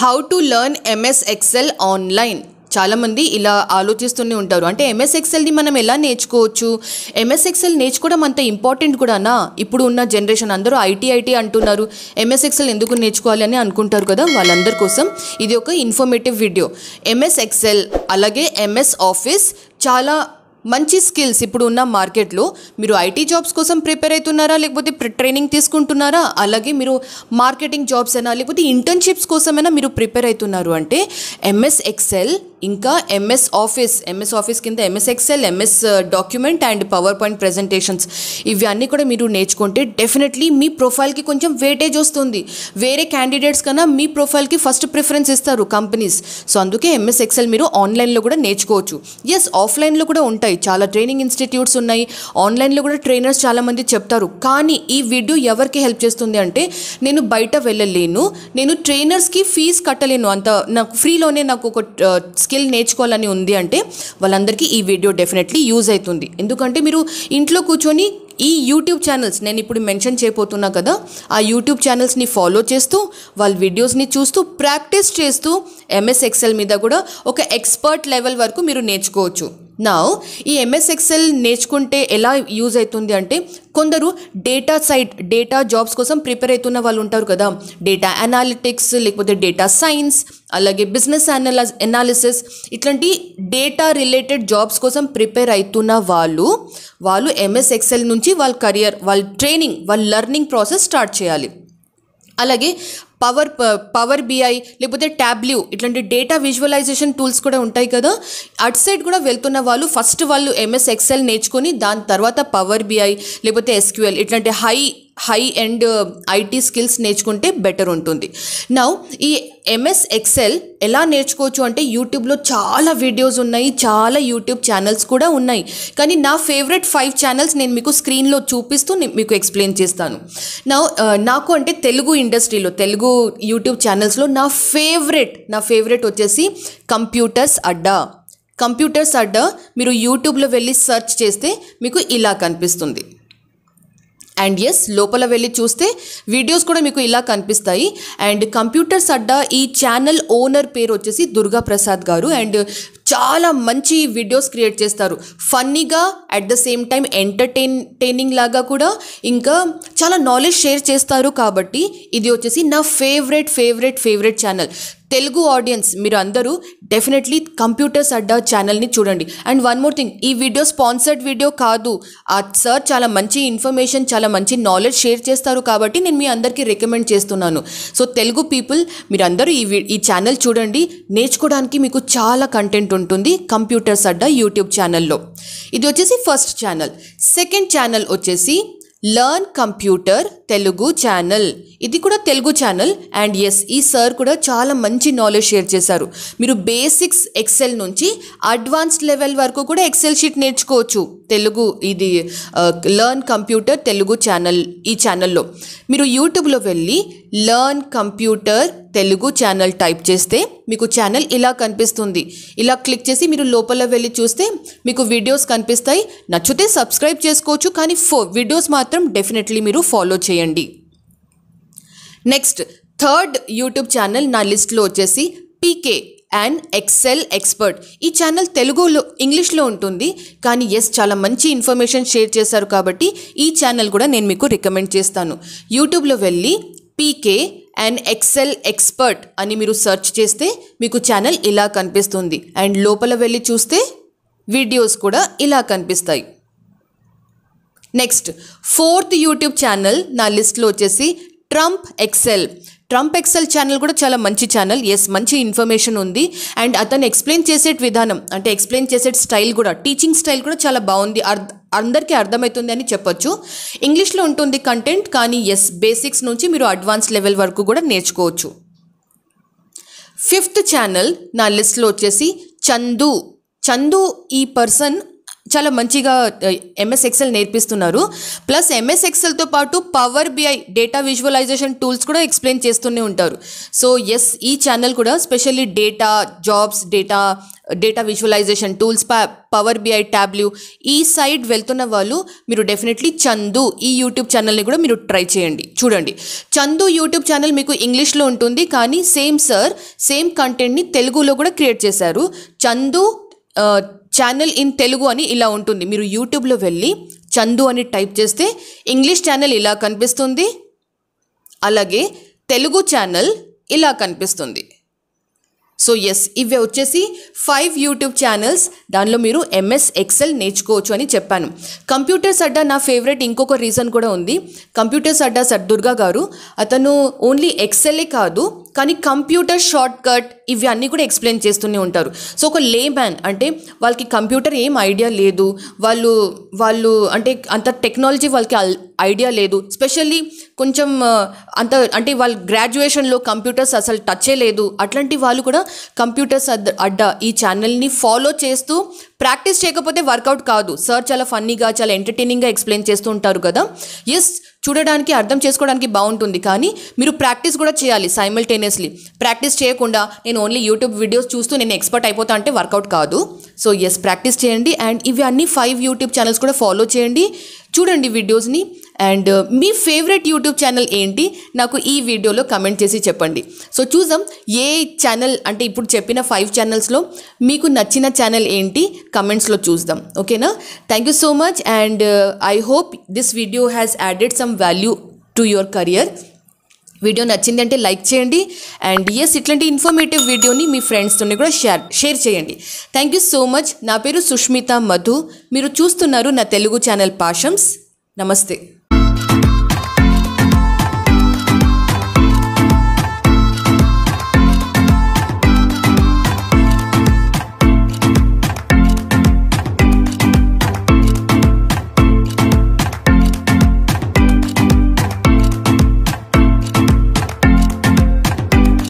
How to learn MS Excel online. చాలామంది ఇలా ఆలోచిస్తూనే ఉంటారు. అంటే ఎంఎస్ ఎక్సెల్ని మనం ఎలా నేర్చుకోవచ్చు, ఎంఎస్ ఎక్సెల్ నేర్చుకోవడం అంత ఇంపార్టెంట్ కూడానా? ఇప్పుడు ఉన్న జనరేషన్ అందరూ ఐటీ అంటున్నారు, ఎంఎస్ ఎక్సెల్ ఎందుకు నేర్చుకోవాలి అని అనుకుంటారు కదా. వాళ్ళందరి కోసం ఇది ఒక ఇన్ఫర్మేటివ్ వీడియో. ఎంఎస్ ఎక్సెల్ అలాగే ఎంఎస్ ఆఫీస్ చాలా మంచి స్కిల్స్ ఇప్పుడు ఉన్న మార్కెట్లో. మీరు ఐటీ జాబ్స్ కోసం ప్రిపేర్ అవుతున్నారా, లేకపోతే ట్రైనింగ్ తీసుకుంటున్నారా, అలాగే మీరు మార్కెటింగ్ జాబ్స్ అయినా లేకపోతే ఇంటర్న్షిప్స్ కోసమైనా మీరు ప్రిపేర్ అవుతున్నారు అంటే ఎంఎస్ ఎక్సెల్ ఇంకా ఎంఎస్ ఆఫీస్ కింద MS Excel, MS document and power point presentations ఇవి అన్నీ కూడా మీరు నేర్చుకుంటే డెఫినెట్లీ మీ ప్రొఫైల్కి కొంచెం వెయిటేజ్ వస్తుంది. వేరే క్యాండిడేట్స్ కన్నా మీ ప్రొఫైల్కి ఫస్ట్ ప్రిఫరెన్స్ ఇస్తారు కంపెనీస్. సో అందుకే ఎంఎస్ ఎక్సెల్ మీరు ఆన్లైన్లో కూడా నేర్చుకోవచ్చు. ఎస్, ఆఫ్లైన్లో కూడా ఉంటాయి, చాలా ట్రైనింగ్ ఇన్స్టిట్యూట్స్ ఉన్నాయి, ఆన్లైన్లో కూడా ట్రైనర్స్ చాలామంది చెప్తారు. కానీ ఈ వీడియో ఎవరికి హెల్ప్ చేస్తుంది అంటే, నేను బయట వెళ్ళలేను, నేను ట్రైనర్స్కి ఫీజు కట్టలేను, అంత నాకు ఫ్రీలోనే నాకు ఒక స్కిల్ నేర్చుకోవాలని ఉంది అంటే వాళ్ళందరికీ ఈ వీడియో డెఫినెట్లీ యూజ్ అవుతుంది. ఎందుకంటే మీరు ఇంట్లో కూర్చొని ఈ యూట్యూబ్ ఛానల్స్ నేను ఇప్పుడు మెన్షన్ చేయబోతున్నా కదా, ఆ యూట్యూబ్ ఛానల్స్ని ఫాలో చేస్తూ వాళ్ళ వీడియోస్ని చూస్తూ ప్రాక్టీస్ చేస్తూ ఎంఎస్ ఎక్సెల్ మీద కూడా ఒక ఎక్స్పర్ట్ లెవెల్ వరకు మీరు నేర్చుకోవచ్చు. నా ఈ ఎంఎస్ ఎక్సెల్ నేర్చుకుంటే ఎలా యూజ్ అవుతుంది అంటే, కొందరు డేటా జాబ్స్ కోసం ప్రిపేర్ అవుతున్న వాళ్ళు ఉంటారు కదా, డేటా అనాలిటిక్స్ లేకపోతే డేటా సైన్స్ అలాగే బిజినెస్ అనాలిసిస్ ఇట్లాంటి డేటా రిలేటెడ్ జాబ్స్ కోసం ప్రిపేర్ అవుతున్న వాళ్ళు ఎంఎస్ ఎక్సెల్ నుంచి వాళ్ళ కెరియర్, వాళ్ళ ట్రైనింగ్, వాళ్ళ లెర్నింగ్ ప్రాసెస్ స్టార్ట్ చేయాలి. అలాగే పవర్ బిఐ లేకపోతే ట్యాబ్ల్యూ ఇట్లాంటి డేటా విజువలైజేషన్ టూల్స్ కూడా ఉంటాయి కదా, అటు సైడ్ కూడా వెళ్తున్న వాళ్ళు ఫస్ట్ వాళ్ళు ఎంఎస్ ఎక్సెల్ నేర్చుకొని దాని తర్వాత పవర్ బిఐ లేకపోతే ఎస్క్యూఎల్ ఇట్లాంటి హై ఎండ్ ఐటీ స్కిల్స్ నేర్చుకుంటే బెటర్ ఉంటుంది. నౌ ఈ ఎంఎస్ ఎక్సెల్ ఎలా నేర్చుకోవచ్చు అంటే, యూట్యూబ్లో చాలా వీడియోస్ ఉన్నాయి, చాలా యూట్యూబ్ ఛానల్స్ కూడా ఉన్నాయి. కానీ నా ఫేవరెట్ 5 ఛానల్స్ నేను మీకు స్క్రీన్లో చూపిస్తూ మీకు ఎక్స్ప్లెయిన్ చేస్తాను. నాకు అంటే తెలుగు ఇండస్ట్రీలో, తెలుగు యూట్యూబ్ ఛానల్స్లో నా ఫేవరెట్ వచ్చేసి కంప్యూటర్స్ అడ్డా. మీరు యూట్యూబ్లో వెళ్ళి సెర్చ్ చేస్తే మీకు ఇలా కనిపిస్తుంది. అండ్ ఎస్, లోపల వెళ్ళి చూస్తే వీడియోస్ కూడా మీకు ఇలా కనిపిస్తాయి. అండ్ కంప్యూటర్స్ అడ్డా ఈ ఛానల్ ఓనర్ పేరు వచ్చేసి దుర్గా ప్రసాద్ గారు. అండ్ చాలా మంచి వీడియోస్ క్రియేట్ చేస్తారు, ఫన్నీగా at the same time entertaining లాగా కూడా, ఇంకా చాలా నాలెడ్జ్ షేర్ చేస్తారు. కాబట్టి ఇది వచ్చేసి నా ఫేవరెట్ ఛానల్. తెలుగు ఆడియన్స్ మీరు అందరూ డెఫినెట్లీ కంప్యూటర్స్ అడ్డా ఛానల్ని చూడండి. అండ్ వన్ మోర్ థింగ్, ఈ వీడియో స్పాన్సర్డ్ వీడియో కాదు. ఆ సార్ చాలా మంచి ఇన్ఫర్మేషన్, చాలా మంచి నాలెడ్జ్ షేర్ చేస్తారు కాబట్టి నేను మీ అందరికీ రికమెండ్ చేస్తున్నాను. సో తెలుగు పీపుల్ మీరందరూ ఈ ఛానల్ చూడండి, నేర్చుకోవడానికి మీకు చాలా కంటెంట్ ఉంటుంది కంప్యూటర్స్ అడ్డా యూట్యూబ్ ఛానల్లో. ఇది వచ్చేసి ఫస్ట్ ఛానల్. సెకండ్ ఛానల్ వచ్చేసి లర్న్ కంప్యూటర్ తెలుగు ఛానల్. ఇది కూడా తెలుగు ఛానల్. అండ్ ఎస్, ఈ సార్ కూడా చాలా మంచి నాలెడ్జ్ షేర్ చేశారు. మీరు బేసిక్స్ ఎక్సెల్ నుంచి అడ్వాన్స్డ్ లెవెల్ వరకు కూడా ఎక్సెల్ షీట్ నేర్చుకోవచ్చు. ఇది లర్న్ కంప్యూటర్ తెలుగు ఛానల్. ఈ ఛానల్లో మీరు యూట్యూబ్లో వెళ్ళి learn computer Telugu channel type చేస్తే మీకు ఛానల్ ఇలా కనిపిస్తుంది. ఇలా క్లిక్ చేసి మీరు లోపల వెళ్ళి చూస్తే మీకు వీడియోస్ కనిపిస్తాయి. నచ్చితే సబ్స్క్రైబ్ చేసుకోవచ్చు, కానీ వీడియోస్ మాత్రం డెఫినెట్లీ మీరు ఫాలో చేయండి. నెక్స్ట్ థర్డ్ యూట్యూబ్ ఛానల్ నా లిస్ట్లో వచ్చేసి పీకే అండ్ ఎక్సెల్ ఎక్స్పర్ట్. ఈ ఛానల్ తెలుగులో, ఇంగ్లీష్లో ఉంటుంది, కానీ ఎస్ చాలా మంచి ఇన్ఫర్మేషన్ షేర్ చేశారు కాబట్టి ఈ ఛానల్ కూడా నేను మీకు రికమెండ్ చేస్తాను. యూట్యూబ్లో వెళ్ళి పీకే అండ్ ఎక్సెల్ ఎక్స్పర్ట్ అని మీరు సెర్చ్ చేస్తే మీకు ఛానల్ ఇలా కనిపిస్తుంది. అండ్ లోపల వెళ్ళి చూస్తే వీడియోస్ కూడా ఇలా కనిపిస్తాయి. నెక్స్ట్ ఫోర్త్ యూట్యూబ్ ఛానల్ నా లిస్ట్లో వచ్చేసి ట్రంప్ ఎక్సెల్ ఛానల్ కూడా చాలా మంచి ఛానల్. ఎస్, మంచి ఇన్ఫర్మేషన్ ఉంది. అండ్ అతను ఎక్స్ప్లెయిన్ చేసే విధానం, అంటే ఎక్స్ప్లెయిన్ చేసే స్టైల్ కూడా, టీచింగ్ స్టైల్ కూడా చాలా బాగుంది, అందరికీ అర్థమవుతుంది అని చెప్పొచ్చు. ఇంగ్లీష్లో ఉంటుంది కంటెంట్, కానీ ఎస్ బేసిక్స్ నుంచి మీరు అడ్వాన్స్ లెవెల్ వరకు కూడా నేర్చుకోవచ్చు. ఫిఫ్త్ ఛానల్ నా లిస్ట్లో వచ్చేసి చందు. ఈ పర్సన్ చాలా మంచిగా ఎంఎస్ ఎక్సెల్ నేర్పిస్తున్నారు. ప్లస్ ఎంఎస్ ఎక్సెల్తో పాటు Power BI data visualisation tools కూడా ఎక్స్ప్లెయిన్ చేస్తూనే ఉంటారు. సో ఎస్, ఈ ఛానల్ కూడా specially data, jobs, data visualisation tools, Power BI, Tableau ఈ సైడ్ వెళ్తున్న వాళ్ళు మీరు డెఫినెట్లీ చందు ఈ యూట్యూబ్ ఛానల్ని కూడా మీరు ట్రై చేయండి. చూడండి, చందు యూట్యూబ్ ఛానల్ మీకు ఇంగ్లీష్లో ఉంటుంది, కానీ సేమ్ కంటెంట్ని తెలుగులో కూడా క్రియేట్ చేశారు. చందు ఛానల్ ఇన్ తెలుగు అని ఇలా ఉంటుంది. మీరు యూట్యూబ్లో వెళ్ళి చందు అని టైప్ చేస్తే ఇంగ్లీష్ ఛానల్ ఇలా కనిపిస్తుంది, అలాగే తెలుగు ఛానల్ ఇలా కనిపిస్తుంది. సో ఎస్, ఇవే వచ్చేసి 5 యూట్యూబ్ ఛానల్స్. దానిలో మీరు ఎంఎస్ ఎక్సెల్ నేర్చుకోవచ్చు అని చెప్పాను. కంప్యూటర్స్ అడ్డా నా ఫేవరెట్ ఇంకొక రీజన్ కూడా ఉంది. కంప్యూటర్స్ అడ్డా సర్ దుర్గా గారు, అతను ఓన్లీ ఎక్సెలే కాదు కానీ కంప్యూటర్ షార్ట్ కట్ ఇవి అన్నీ కూడా ఎక్స్ప్లెయిన్ చేస్తూనే ఉంటారు. సో ఒక లేమ్యాన్ అంటే వాళ్ళకి కంప్యూటర్ ఏం ఐడియా లేదు, వాళ్ళు అంటే అంత టెక్నాలజీ వాళ్ళకి ఐడియా లేదు, స్పెషల్లీ కొంచెం అంటే వాళ్ళ గ్రాడ్యుయేషన్లో కంప్యూటర్స్ అసలు టచే లేదు, అట్లాంటి వాళ్ళు కూడా కంప్యూటర్స్ అడ్డా ఈ ఛానల్ని ఫాలో చేస్తూ ప్రాక్టీస్ చేయకపోతే వర్కౌట్ కాదు. సార్ చాలా ఫన్నీగా, చాలా ఎంటర్టైనింగ్గా ఎక్స్ప్లెయిన్ చేస్తూ ఉంటారు కదా. ఎస్, చూడడానికి, అర్థం చేసుకోవడానికి బాగుంటుంది, కానీ మీరు ప్రాక్టీస్ కూడా చేయాలి సైమల్టేనియస్లీ. ప్రాక్టీస్ చేయకుండా నేను ఓన్లీ యూట్యూబ్ వీడియోస్ చూస్తూ నేను ఎక్స్పర్ట్ అయిపోతా అంటే వర్కౌట్ కాదు. సో ఎస్, ప్రాక్టీస్ చేయండి. అండ్ ఇవి అన్ని 5 యూట్యూబ్ ఛానల్స్ కూడా ఫాలో చేయండి, చూడండి వీడియోస్ని. And me favourite YouTube channel ఏంటి నాకు ఈ వీడియోలో కమెంట్ చేసి చెప్పండి. సో చూద్దాం ఏ ఛానల్ అంటే ఇప్పుడు చెప్పిన 5 ఛానల్స్లో మీకు నచ్చిన ఛానల్ ఏంటి కమెంట్స్లో చూద్దాం. ఓకేనా? Thank you so much. And I hope this video has added some value to your career. Video నచ్చింది అంటే లైక్ చేయండి. అండ్ ఎస్, ఇట్లాంటి ఇన్ఫర్మేటివ్ వీడియోని మీ ఫ్రెండ్స్తో కూడా షేర్ చేయండి. Thank you so much. నా పేరు సుష్మిత మధు. మీరు చూస్తున్నారు నా తెలుగు ఛానల్ పాషమ్స్. నమస్తే.